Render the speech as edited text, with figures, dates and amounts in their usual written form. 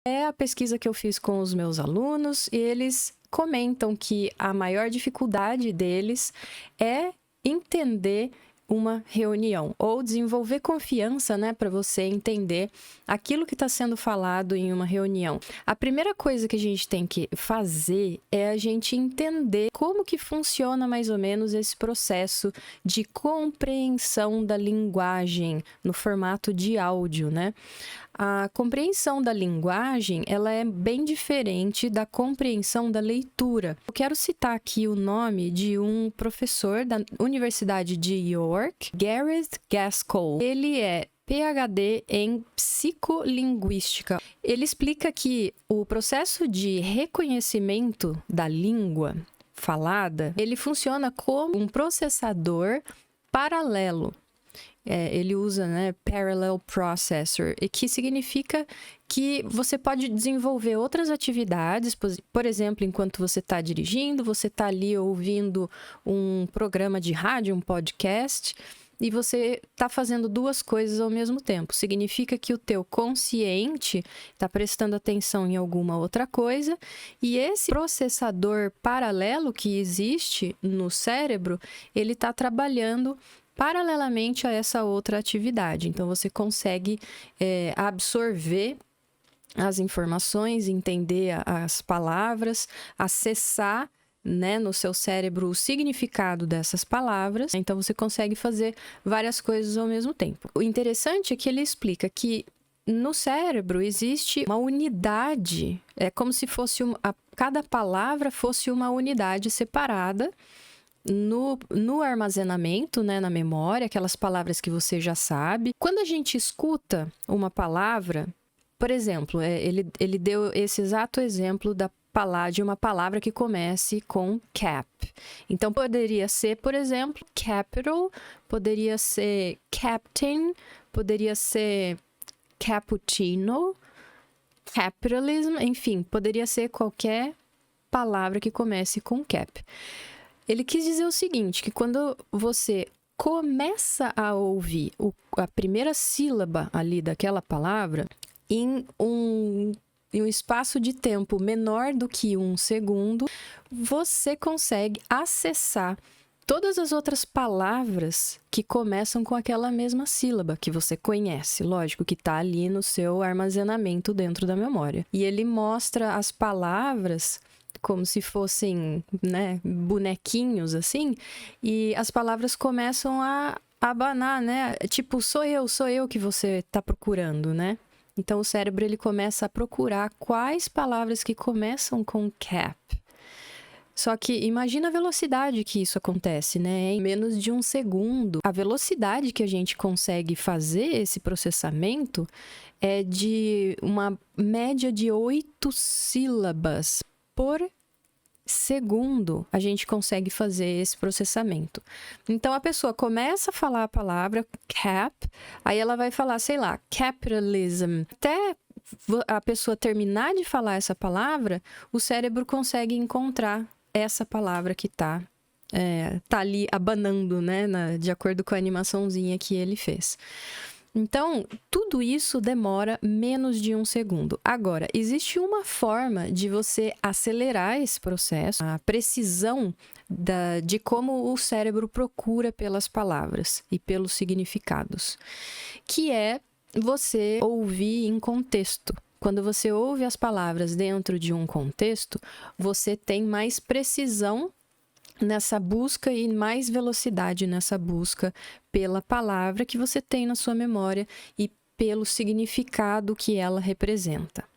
É a pesquisa que eu fiz com os meus alunos e eles comentam que a maior dificuldade deles é entender uma reunião ou desenvolver confiança, né, para você entender aquilo que está sendo falado em uma reunião. A primeira coisa que a gente tem que fazer é a gente entender como que funciona mais ou menos esse processo de compreensão da linguagem no formato de áudio, né? A compreensão da linguagem, ela é bem diferente da compreensão da leitura. Eu quero citar aqui o nome de um professor da Universidade de York, Gareth Gaskell. Ele é PhD em psicolinguística. Ele explica que o processo de reconhecimento da língua falada, ele funciona como um processador paralelo. Ele usa, né, Parallel Processor, e que significa que você pode desenvolver outras atividades, por exemplo, enquanto você está dirigindo, você está ali ouvindo um programa de rádio, um podcast, e você está fazendo duas coisas ao mesmo tempo. Significa que o teu consciente está prestando atenção em alguma outra coisa, e esse processador paralelo que existe no cérebro, ele está trabalhando paralelamente a essa outra atividade. Então, você consegue absorver as informações, entender as palavras, acessar, né, no seu cérebro o significado dessas palavras. Então, você consegue fazer várias coisas ao mesmo tempo. O interessante é que ele explica que no cérebro existe uma unidade, é como se fosse cada palavra fosse uma unidade separada no armazenamento, né, na memória, aquelas palavras que você já sabe. Quando a gente escuta uma palavra, por exemplo, ele deu esse exato exemplo de uma palavra que comece com cap. Então, poderia ser, por exemplo, capital, poderia ser captain, poderia ser cappuccino, capitalism, enfim, poderia ser qualquer palavra que comece com cap. Ele quis dizer o seguinte, que quando você começa a ouvir a primeira sílaba ali daquela palavra, em um espaço de tempo menor do que 1 segundo, você consegue acessar todas as outras palavras que começam com aquela mesma sílaba que você conhece, lógico, que está ali no seu armazenamento dentro da memória. E ele mostra as palavras como se fossem, né, bonequinhos, assim, e as palavras começam a abanar, né? Tipo, sou eu que você está procurando, né? Então, o cérebro, ele começa a procurar quais palavras que começam com cap. Só que imagina a velocidade que isso acontece, né? Em menos de 1 segundo. A velocidade que a gente consegue fazer esse processamento é de uma média de 8 sílabas por segundo a gente consegue fazer esse processamento. Então, a pessoa começa a falar a palavra cap, aí ela vai falar, sei lá, capitalism. Até a pessoa terminar de falar essa palavra, o cérebro consegue encontrar essa palavra que tá ali abanando, né, de acordo com a animaçãozinha que ele fez. Então, tudo isso demora menos de 1 segundo. Agora, existe uma forma de você acelerar esse processo, a precisão de como o cérebro procura pelas palavras e pelos significados, que é você ouvir em contexto. Quando você ouve as palavras dentro de um contexto, você tem mais precisão nessa busca e mais velocidade nessa busca pela palavra que você tem na sua memória e pelo significado que ela representa.